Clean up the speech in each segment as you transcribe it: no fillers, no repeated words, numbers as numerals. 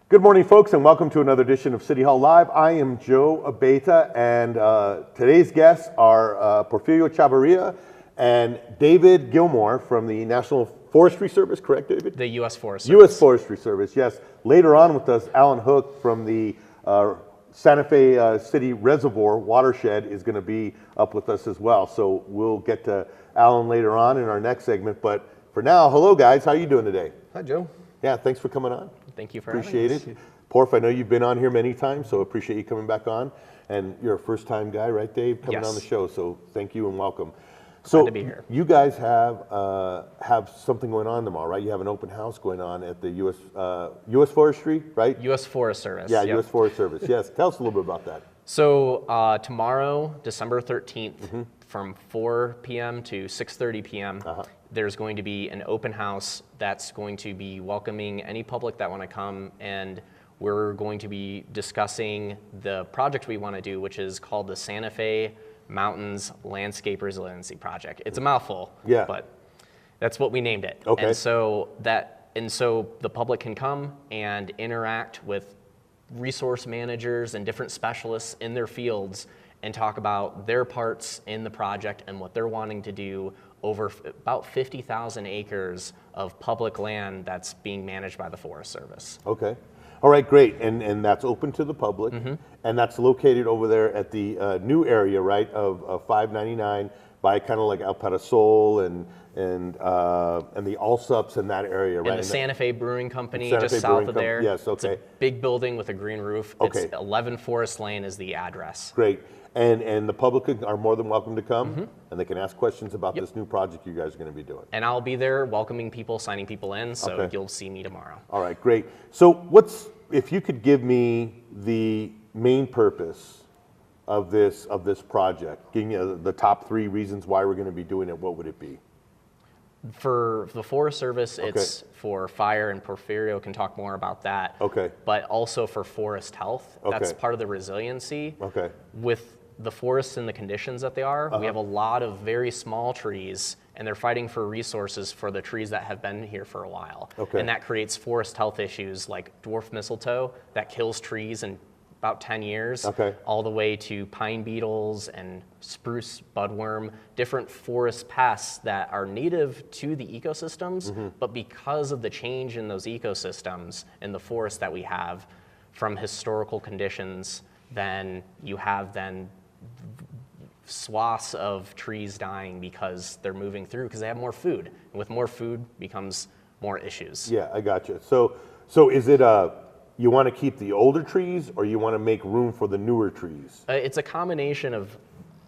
Good morning, folks, and welcome to another edition of City Hall Live. I am Joe Abeta, and today's guests are Porfirio Chavarria and David Gilmore from the National Forestry Service, correct, David? The U.S. Forest Service. U.S. Forestry Service, yes. Later on with us, Alan Hook from the Santa Fe City Reservoir Watershed is going to be up with us as well. So we'll get to Alan later on in our next segment. But for now, hello, guys. How are you doing today? Hi, Joe. Yeah, thanks for coming on. Thank you for Appreciate having us. it. Porf, I know you've been on here many times, so appreciate you coming back on. And you're a first-time guy, right, Dave, coming on the show, so thank you and welcome. Glad to be here. You guys have something going on tomorrow, right? You have an open house going on at the U.S. Forestry, right? U.S. Forest Service. Yeah, U.S. Forest Service, yes. Tell us a little bit about that. So tomorrow, December 13th, from 4 p.m. to 6:30 p.m., there's going to be an open house that's going to be welcoming any public that want to come, and we're going to be discussing the project we want to do, which is called the Santa Fe Mountains Landscape Resiliency Project. It's a mouthful, but that's what we named it. Okay. And so the public can come and interact with resource managers and different specialists in their fields and talk about their parts in the project and what they're wanting to do over about 50,000 acres of public land that's being managed by the Forest Service. Okay. All right, great. And that's open to the public, and that's located over there at the new area, right, of 599 by kind of like El Parasol and the Allsups in that area, right? And the Santa Fe Brewing Company, Santa just Fe south Brewing of there. Yes, okay. It's a big building with a green roof. Okay. It's 11 Forest Lane is the address. Great. And the public are more than welcome to come, and they can ask questions about this new project you guys are going to be doing. And I'll be there welcoming people, signing people in, so you'll see me tomorrow. All right, great. So if you could give me the main purpose of this project, give me the top 3 reasons why we're going to be doing it, what would it be? For the Forest Service, it's for fire, and Porfirio can talk more about that. Okay. But also for forest health. That's part of the resiliency. Okay. With the forests and the conditions that they are, we have a lot of very small trees, and they're fighting for resources for the trees that have been here for a while. Okay. And that creates forest health issues like dwarf mistletoe that kills trees in about 10 years, all the way to pine beetles and spruce budworm, different forest pests that are native to the ecosystems, but because of the change in those ecosystems and the forest that we have from historical conditions, then you have swaths of trees dying because they're moving through because they have more food. And with more food becomes more issues. Yeah, I got you. So is it you want to keep the older trees, or you want to make room for the newer trees? It's a combination of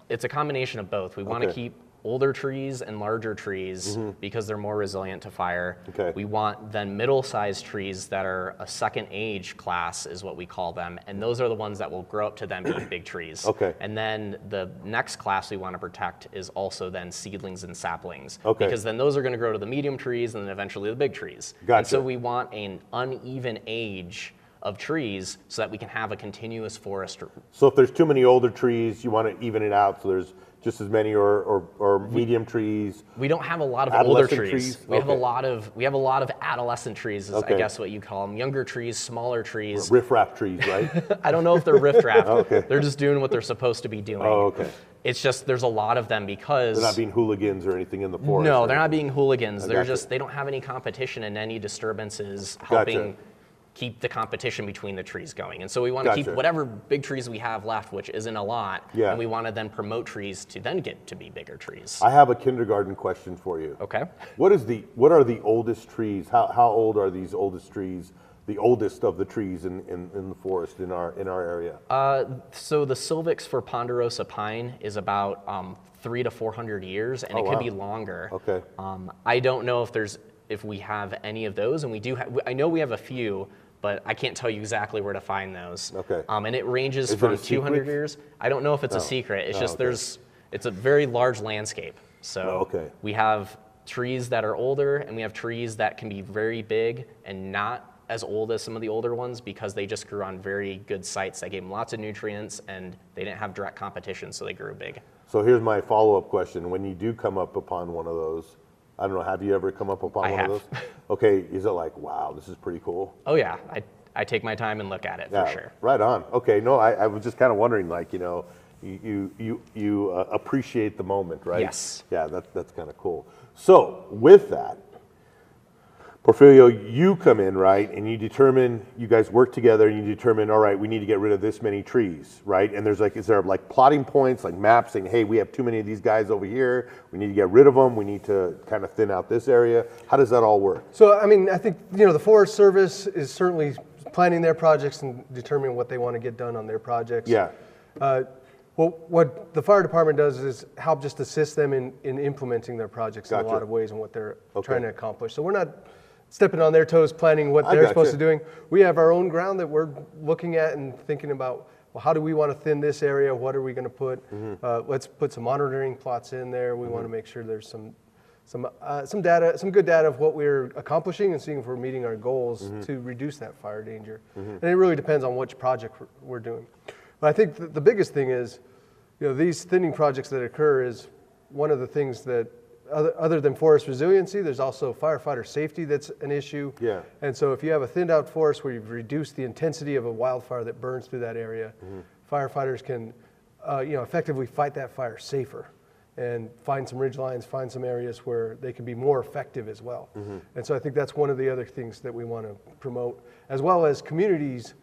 both. We want to keep older trees and larger trees because they're more resilient to fire. Okay. We want then middle-sized trees that are a second age class is what we call them, and those are the ones that will grow up to then being big trees. Okay. And then the next class we want to protect is also then seedlings and saplings. Okay. Because then those are going to grow to the medium trees and then eventually the big trees. Gotcha. And so we want an uneven age of trees so that we can have a continuous forest. So if there's too many older trees, you want to even it out so there's just as many or medium trees. We don't have a lot of older trees. We have a lot of adolescent trees, is I guess what you call them. Younger trees, smaller trees. Riff-raff trees, right? I don't know if they're riff-raff. They're just doing what they're supposed to be doing. Oh, okay. It's just there's a lot of them because they're not being hooligans or anything in the forest. No, they're not being hooligans. They're just they don't have any competition and any disturbances helping keep the competition between the trees going. And so we want to keep whatever big trees we have left, which isn't a lot, and we want to then promote trees to then get to be bigger trees. I have a kindergarten question for you. Okay. What are the oldest trees? How old are these oldest trees? The oldest of the trees in the forest in our area? So the Silvix for ponderosa pine is about 300 to 400 years, and it could be longer. Okay. I don't know if we have any of those, and we do have. I know we have a few, but I can't tell you exactly where to find those. Okay. And it ranges from 200 years. I don't know if it's a secret. It's just it's a very large landscape. So we have trees that are older, and we have trees that can be very big and not as old as some of the older ones because they just grew on very good sites that gave them lots of nutrients, and they didn't have direct competition, so they grew big. So here's my follow-up question. When you do come up upon one of those, I don't know, have you ever come up upon one of those? Okay, is it like, wow, this is pretty cool? Oh yeah, I take my time and look at it for Yeah, sure. right on. Okay, no, I was just kind of wondering, like, you know, you appreciate the moment, right? Yes. Yeah, that's kind of cool. So with that, Porfirio, you come in, right, and you determine, you guys work together and you determine, all right, we need to get rid of this many trees, right? And there's like, is there like plotting points, like maps saying, hey, we have too many of these guys over here, we need to get rid of them, we need to kind of thin out this area? How does that all work? So, I mean, I think, you know, the Forest Service is certainly planning their projects and determining what they want to get done on their projects. Yeah. Well, what the fire department does is help just assist them in implementing their projects in a Gotcha. lot of ways and what they're Okay. trying to accomplish. So we're not stepping on their toes planning what I they're supposed gotcha. to doing. We have our own ground that we're looking at and thinking about, well, how do we want to thin this area? What are we going to put? Let's put some monitoring plots in there. We want to make sure there's some data, some good data of what we're accomplishing and seeing if we're meeting our goals to reduce that fire danger. And it really depends on which project we're doing. But I think the biggest thing is, you know, these thinning projects that occur is one of the things that, other than forest resiliency, there's also firefighter safety that's an issue. Yeah. And so if you have a thinned out forest where you've reduced the intensity of a wildfire that burns through that area, firefighters can, you know, effectively fight that fire safer and find some ridge lines, find some areas where they can be more effective as well. And so I think that's one of the other things that we want to promote, as well as communities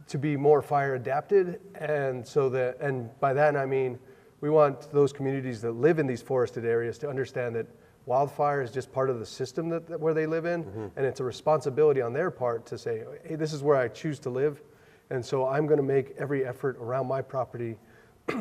to be more fire adapted. And so that, and by that I mean, we want those communities that live in these forested areas to understand that wildfire is just part of the system where they live in, and it's a responsibility on their part to say, hey, this is where I choose to live, and so I'm going to make every effort around my property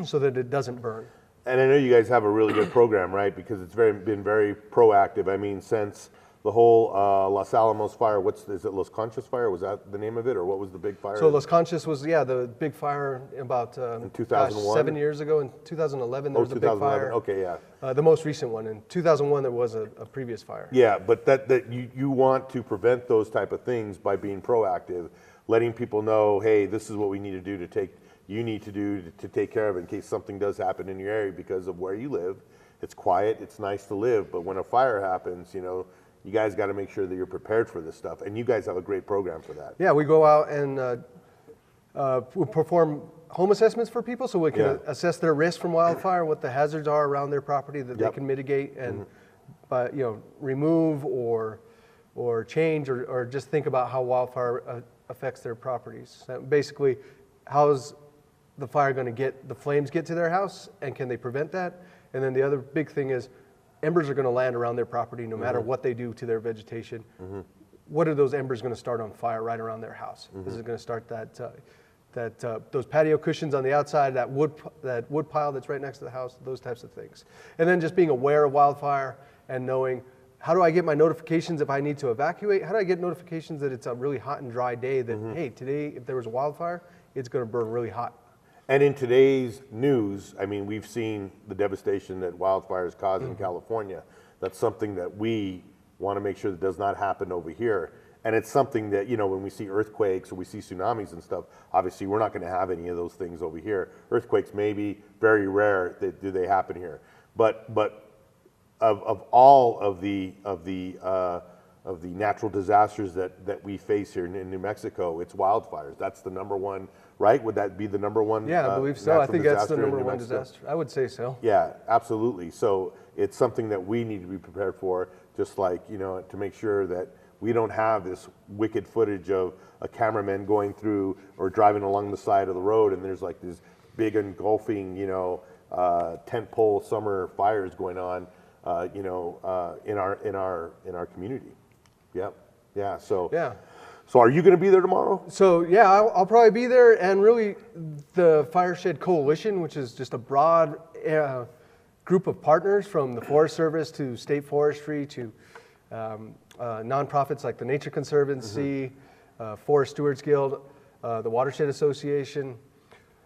so that it doesn't burn. And I know you guys have a really good program, right? Because it's been very proactive. I mean, since the whole Los Alamos fire, is it Los Conchas fire? Was that the name of it, or what was the big fire? So Los Conchas was, yeah, the big fire about in 2001? 7 years ago. In 2011, there was a big fire. Okay, yeah. The most recent one. In 2001, there was a previous fire. Yeah, but that you want to prevent those type of things by being proactive, letting people know, hey, this is what we need to do to take care of it in case something does happen in your area because of where you live. It's quiet, it's nice to live, but when a fire happens, you know, you guys got to make sure that you're prepared for this stuff, and you guys have a great program for that. Yeah, we go out and we perform home assessments for people so we can assess their risk from wildfire, what the hazards are around their property that they can mitigate and you know, remove or change or just think about how wildfire affects their properties. Basically, how's the fire going to get the flames get to their house, and can they prevent that? And then the other big thing is, embers are going to land around their property no matter what they do to their vegetation. What are those embers going to start on fire right around their house? Is it going to start those patio cushions on the outside, that wood pile that's right next to the house, those types of things. And then just being aware of wildfire and knowing, how do I get my notifications if I need to evacuate? How do I get notifications that it's a really hot and dry day that, hey, today if there was a wildfire, it's going to burn really hot? And in today's news, I mean, we've seen the devastation that wildfires cause in California. That's something that we want to make sure that does not happen over here. And it's something that, you know, when we see earthquakes or we see tsunamis and stuff, obviously we're not going to have any of those things over here. Earthquakes may be very rare that do they happen here. But of all of the natural disasters that we face here in New Mexico, it's wildfires. That's the number one, right? Would that be the number one? Yeah, I believe so. I think that's the number one Mexico? disaster. I would say so. Yeah, absolutely. So it's something that we need to be prepared for, just like, you know, to make sure that we don't have this wicked footage of a cameraman going through or driving along the side of the road and there's like these big engulfing, you know, tent pole summer fires going on, you know, in our community. Yep. Yeah. So. Yeah. So are you going to be there tomorrow? So yeah, I'll probably be there, and really the Watershed Coalition, which is just a broad group of partners from the Forest Service to state forestry to nonprofits like the Nature Conservancy, Forest Stewards Guild, the Watershed Association,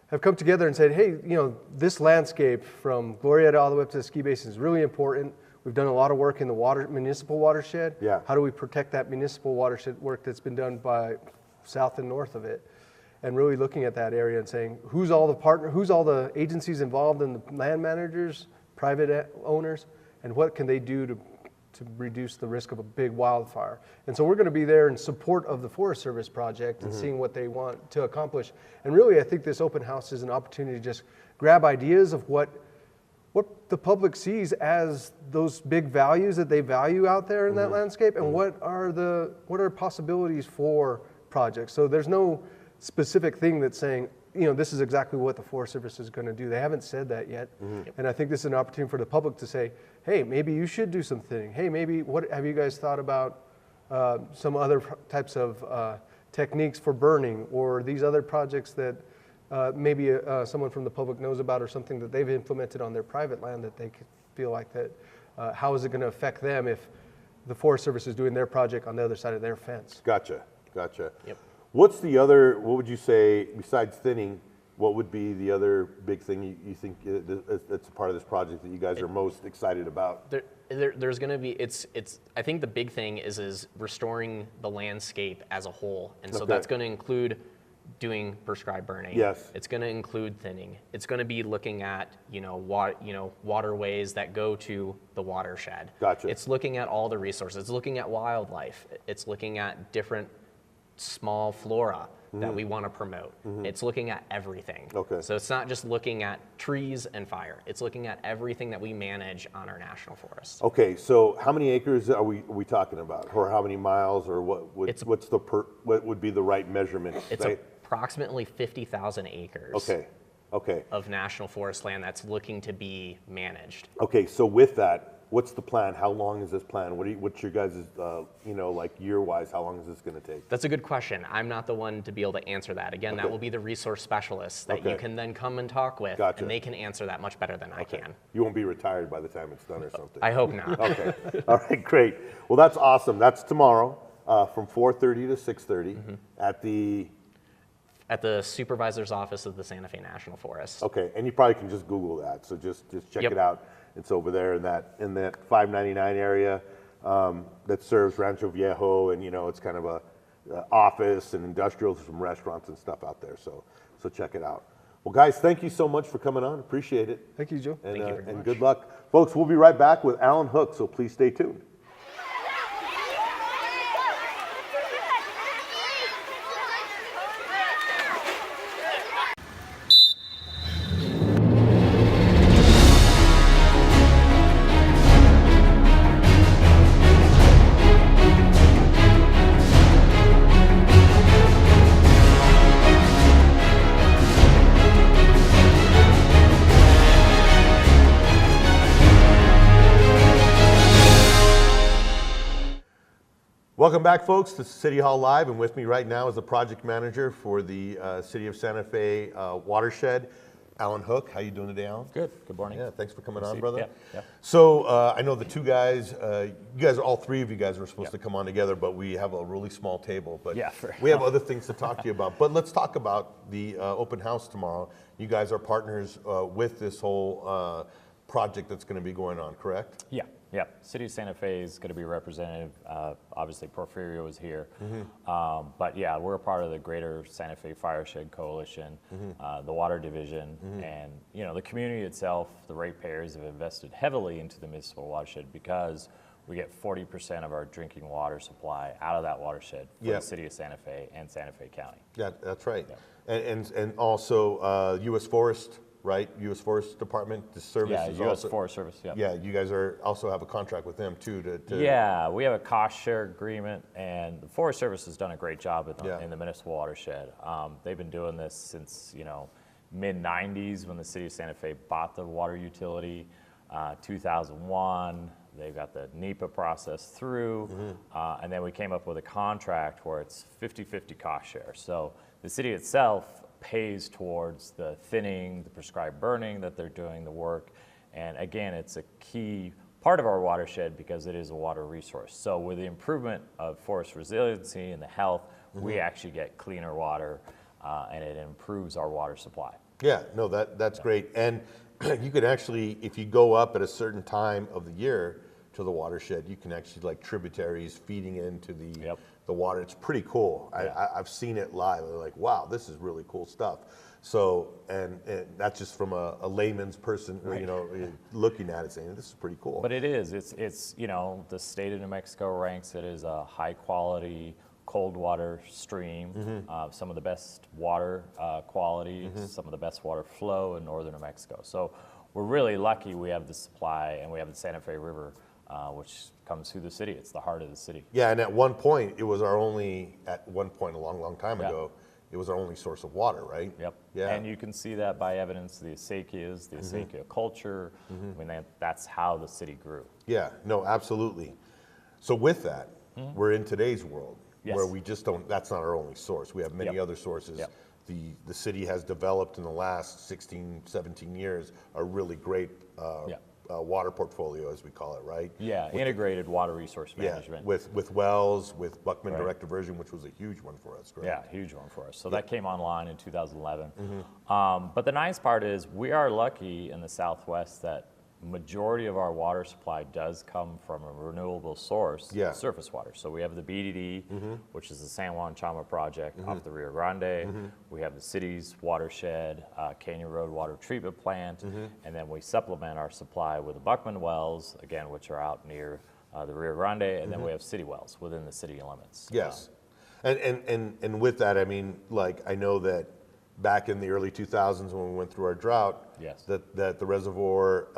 have come together and said, hey, you know, this landscape from Glorieta all the way up to the ski basin is really important. We've done a lot of work in the municipal watershed. Yeah. How do we protect that municipal watershed work that's been done by south and north of it? And really looking at that area and saying, who's all the agencies involved in the land managers, private owners, and what can they do to reduce the risk of a big wildfire. And so we're going to be there in support of the Forest Service project and seeing what they want to accomplish. And really, I think this open house is an opportunity to just grab ideas of what the public sees as those big values that they value out there in that landscape, and what are possibilities for projects. So there's no specific thing that's saying, this is exactly what the Forest Service is going to do. They haven't said that yet. And I think this is an opportunity for the public to say, hey, maybe you should do something. Hey, maybe what have you guys thought about some other types of techniques for burning, or these other projects that maybe someone from the public knows about, or something that they've implemented on their private land that they could feel like that, how is it going to affect them if the Forest Service is doing their project on the other side of their fence? Gotcha. Yep. What would you say, besides thinning, what would be the other big thing you think that's a part of this project that you guys are most excited about? There's going to be, I think the big thing is restoring the landscape as a whole. And so that's going to include doing prescribed burning. Yes. It's going to include thinning. It's going to be looking at, waterways that go to the watershed. Gotcha. It's looking at all the resources. It's looking at wildlife. It's looking at different small flora that we want to promote. It's looking at everything. Okay. So it's not just looking at trees and fire. It's looking at everything that we manage on our national forests. Okay, so how many acres are we talking about, or how many miles, or what would be the right measurement? It's approximately 50,000 acres. Okay. Of national forest land that's looking to be managed. Okay, so with that, what's the plan? How long is this plan? What's your guys' year-wise, how long is this going to take? That's a good question. I'm not the one to be able to answer that. Again, that will be the resource specialists that you can then come and talk with, and they can answer that much better than I can. You won't be retired by the time it's done or something. I hope not. Okay. All right, great. Well, that's awesome. That's tomorrow from 4:30 to 6:30 at the supervisor's office of the Santa Fe National Forest. Okay, and you probably can just Google that. So just check it out. It's over there in that 599 area that serves Rancho Viejo, and it's kind of a office and industrial, some restaurants and stuff out there. So check it out. Well, guys, thank you so much for coming on. Appreciate it. Thank you, Joe. And, thank you very much. Good luck, folks. We'll be right back with Alan Hook. So please stay tuned. Welcome back, folks, to City Hall Live, and with me right now is the project manager for the City of Santa Fe Watershed, Alan Hook. How you doing today, Alan? Good morning. Yeah, thanks for coming on, brother. Yeah. So I know the two guys, all three of you guys were supposed to come on together, but we have a really small table. But we have other things to talk to you about. But let's talk about the open house tomorrow. You guys are partners with this whole project that's going to be going on, correct? Yeah. City of Santa Fe is going to be representative. Obviously, Porfirio is here. But yeah, we're a part of the Greater Santa Fe Watershed Coalition, the Water Division, and the community itself, the ratepayers have invested heavily into the municipal watershed because we get 40% of our drinking water supply out of that watershed for the City of Santa Fe and Santa Fe County. Yeah, that's right. Yeah. And also U.S. Forest. Right, U.S. Forest Department, the service. Yeah, U.S. Forest Service. Yeah, you guys also have a contract with them too. Yeah, we have a cost share agreement, and the Forest Service has done a great job in the municipal watershed. They've been doing this since mid '90s when the City of Santa Fe bought the water utility. 2001, they've got the NEPA process through, and then we came up with a contract where it's 50-50 cost share. So the city itself pays towards the thinning, the prescribed burning that they're doing the work. And again, it's a key part of our watershed because it is a water resource. So with the improvement of forest resiliency and the health, we actually get cleaner water and it improves our water supply. Yeah, no, that's great. And you could actually, if you go up at a certain time of the year to the watershed, you can actually like tributaries feeding into the the water. It's pretty cool. I've seen it live. They're like, wow, this is really cool stuff. So, and that's just from a layman's person, you know, looking at it saying, this is pretty cool. But it is. It's you know, the state of New Mexico ranks it as a high quality cold water stream, some of the best water quality, some of the best water flow in northern New Mexico. So we're really lucky we have the supply, and we have the Santa Fe River, which comes through the city. It's the heart of the city. Yeah, and at one point, it was our only, at one point a long, long time ago, it was our only source of water, right? Yep. Yeah. And you can see that by evidence of the acequias, the acequia culture. I mean, that's how the city grew. Yeah, no, absolutely. So with that, we're in today's world where Yes. we just don't, that's not our only source. We have many other sources. Yep. The city has developed in the last 16, 17 years a really great water portfolio, as we call it, right? Yeah, integrated water resource management. With wells, with Buckman direct diversion, which was a huge one for us, correct? Yeah, huge one for us. So that came online in 2011. But the nice part is we are lucky in the Southwest that majority of our water supply does come from a renewable source, surface water. So we have the BDD, which is the San Juan Chama project off the Rio Grande. We have the city's watershed, Canyon Road water treatment plant, and then we supplement our supply with the Buckman wells, again, which are out near the Rio Grande, and then we have city wells within the city limits. Yes. And with that, I mean, like, I know that back in the early 2000s when we went through our drought, that the reservoir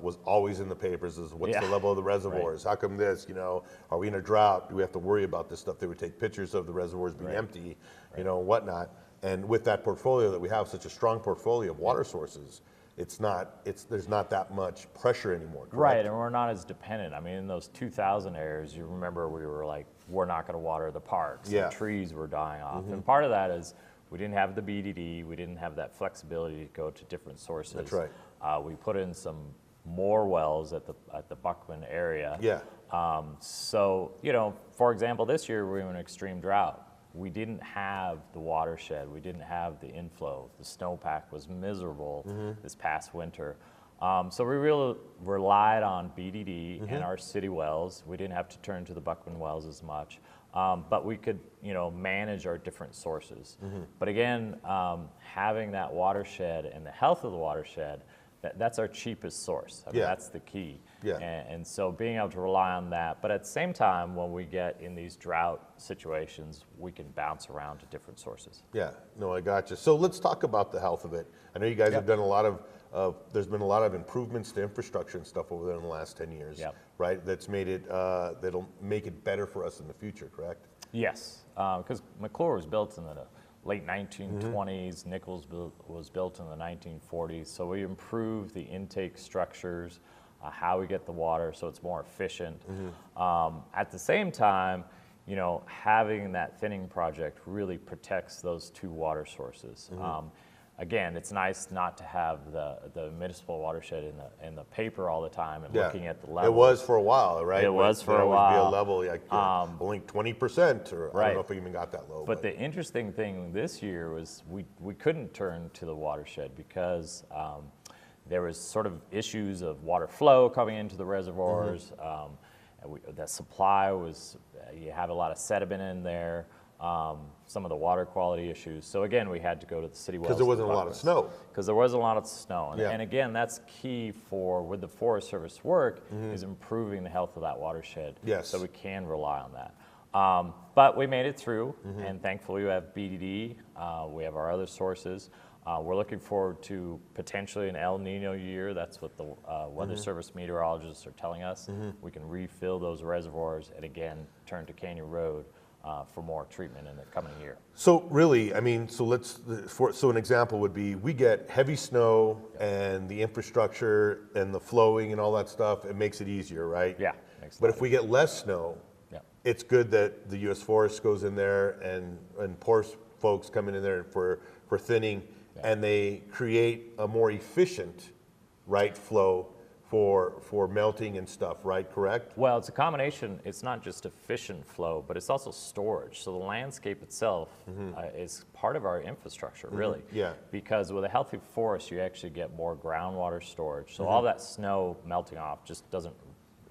was always in the papers as what's the level of the reservoirs? How come this, you know, are we in a drought? Do we have to worry about this stuff? They would take pictures of the reservoirs being empty, you know, whatnot. And with that portfolio that we have, such a strong portfolio of water sources, there's not that much pressure anymore, correct? Right, and we're not as dependent. I mean, in those 2000 years, you remember we were like, we're not going to water the parks. The trees were dying off. And part of that is we didn't have the BDD. We didn't have that flexibility to go to different sources. That's right. We put in some more wells at the Buckman area. Yeah. So, you know, for example, this year we were in extreme drought. We didn't have the watershed. We didn't have the inflow. The snowpack was miserable this past winter. So we really relied on BDD and our city wells. We didn't have to turn to the Buckman wells as much. But we could, you know, manage our different sources. But again, having that watershed and the health of the watershed, that's our cheapest source. I mean, that's the key. Yeah. And so being able to rely on that, but at the same time, when we get in these drought situations, we can bounce around to different sources. Yeah, no, I got you. So let's talk about the health of it. I know you guys have done a lot of, there's been a lot of improvements to infrastructure and stuff over there in the last 10 years, right? That's made it, that'll make it better for us in the future, correct? Yes, because McClure was built in the late 1920s, Nichols was built in the 1940s, so we improved the intake structures, how we get the water so it's more efficient. At the same time, you know, having that thinning project really protects those two water sources. Again, it's nice not to have the municipal watershed in the paper all the time and looking at the level. It was for a while, right? It was for a while. Be a level like only 20%, or I don't know if we even got that low. But the interesting thing this year was we couldn't turn to the watershed because there was sort of issues of water flow coming into the reservoirs. The supply was, you have a lot of sediment in there. Some of the water quality issues. So again, we had to go to the city wells. Because there wasn't a lot of snow. Because there was a lot of snow. And again, that's key for, with the Forest Service work, is improving the health of that watershed. Yes. So we can rely on that. But we made it through, and thankfully we have BDD, we have our other sources. We're looking forward to potentially an El Nino year. That's what the Weather Service meteorologists are telling us. We can refill those reservoirs and again, turn to Canyon Road for more treatment in the coming year. So really, I mean, so so an example would be, we get heavy snow and the infrastructure and the flowing and all that stuff, it makes it easier, right? Yeah. But if we get less snow, it's good that the U.S. Forest goes in there and poor folks come in there for thinning, and they create a more efficient, right, flow for melting and stuff, right, correct? Well, it's a combination. It's not just efficient flow, but it's also storage. So the landscape itself is part of our infrastructure, really. Yeah. Because with a healthy forest, you actually get more groundwater storage. So all that snow melting off just doesn't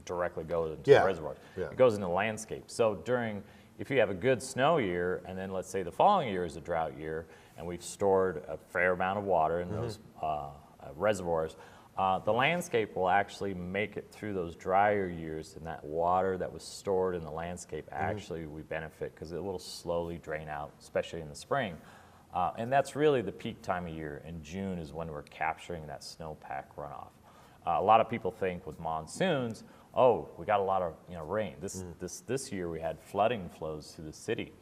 directly go into the reservoir. It goes into the landscape. So during if you have a good snow year, and then let's say the following year is a drought year, and we've stored a fair amount of water in those reservoirs, the landscape will actually make it through those drier years, and that water that was stored in the landscape actually we benefit because it will slowly drain out, especially in the spring. And that's really the peak time of year, and June is when we're capturing that snowpack runoff. A lot of people think with monsoons, oh, we got a lot of rain. This year we had flooding flows through the city.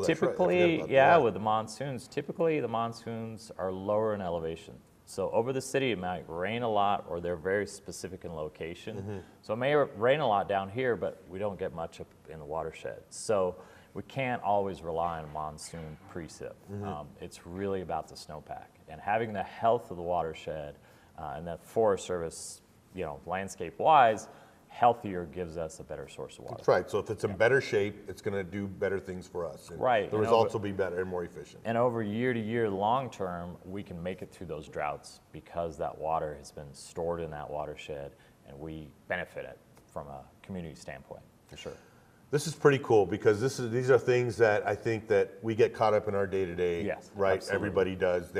Typically, with the monsoons, typically the monsoons are lower in elevation. So over the city, it might rain a lot, or they're very specific in location. So it may rain a lot down here, but we don't get much up in the watershed. So we can't always rely on monsoon precip. It's really about the snowpack, and having the health of the watershed and that Forest Service, landscape-wise, healthier gives us a better source of water. That's right. So if it's in better shape, it's going to do better things for us. And right. the results will be better and more efficient. And over year to year, long term, we can make it through those droughts because that water has been stored in that watershed, and we benefit it from a community standpoint, for sure. This is pretty cool because these are things that I think that we get caught up in our day-to-day. Yes, right? absolutely. Everybody does.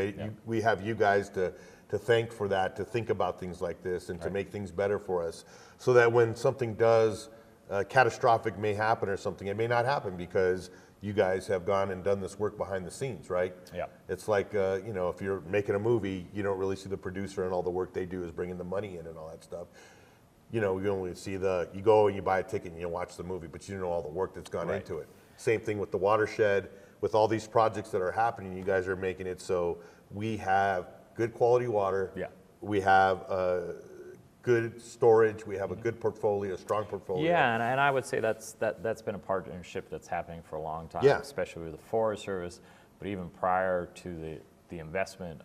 We have you guys to thank for that, to think about things like this and to make things better for us, so that when something does catastrophic may happen or something, it may not happen because you guys have gone and done this work behind the scenes, right? Yeah. It's like, if you're making a movie, you don't really see the producer and all the work they do is bringing the money in and all that stuff. You only see you go and you buy a ticket and you watch the movie, but you don't know all the work that's gone into it. Same thing with the watershed, with all these projects that are happening, you guys are making it so we have good quality water. Yeah. We have good storage. We have a good portfolio, a strong portfolio. Yeah, and I would say that's been a partnership that's happening for a long time, especially with the Forest Service. But even prior to the investment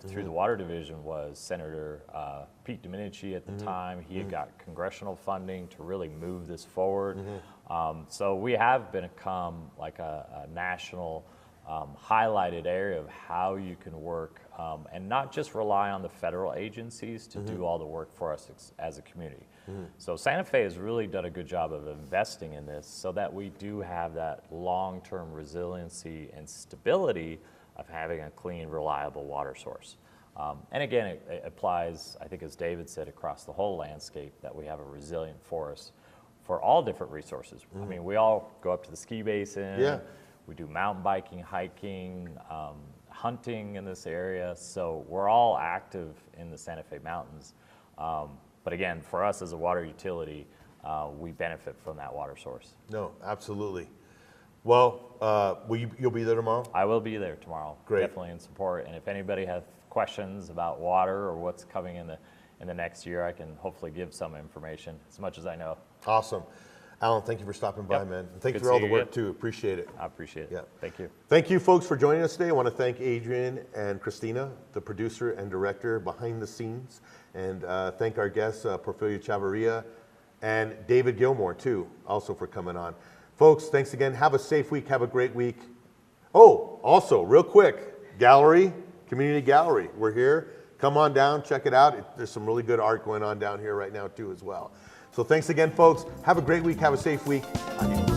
through the Water Division was Senator Pete Domenici at the time. He had got congressional funding to really move this forward. So we have become like a national highlighted area of how you can work and not just rely on the federal agencies to do all the work for us as a community. So Santa Fe has really done a good job of investing in this so that we do have that long-term resiliency and stability of having a clean, reliable water source. And again, it applies, I think as David said, across the whole landscape, that we have a resilient forest for all different resources. I mean, we all go up to the ski basin. Yeah. We do mountain biking, hiking, hunting in this area. So we're all active in the Santa Fe Mountains. But again, for us as a water utility, we benefit from that water source. No, absolutely. Well, you'll be there tomorrow? I will be there tomorrow. Great. Definitely in support. And if anybody has questions about water or what's coming in the next year, I can hopefully give some information as much as I know. Awesome. Alan, thank you for stopping by, man. And thank you Good for all seeing the you work, too. Appreciate it. I appreciate it. Yeah. Thank you. Thank you, folks, for joining us today. I want to thank Adrian and Christina, the producer and director behind the scenes, and thank our guests, Porfirio Chavarria and David Gilmore, too, also for coming on. Folks, thanks again. Have a safe week. Have a great week. Oh, also, real quick, gallery, community gallery. We're here. Come on down, check it out. There's some really good art going on down here right now, too, as well. So thanks again, folks. Have a great week. Have a safe week. Adios.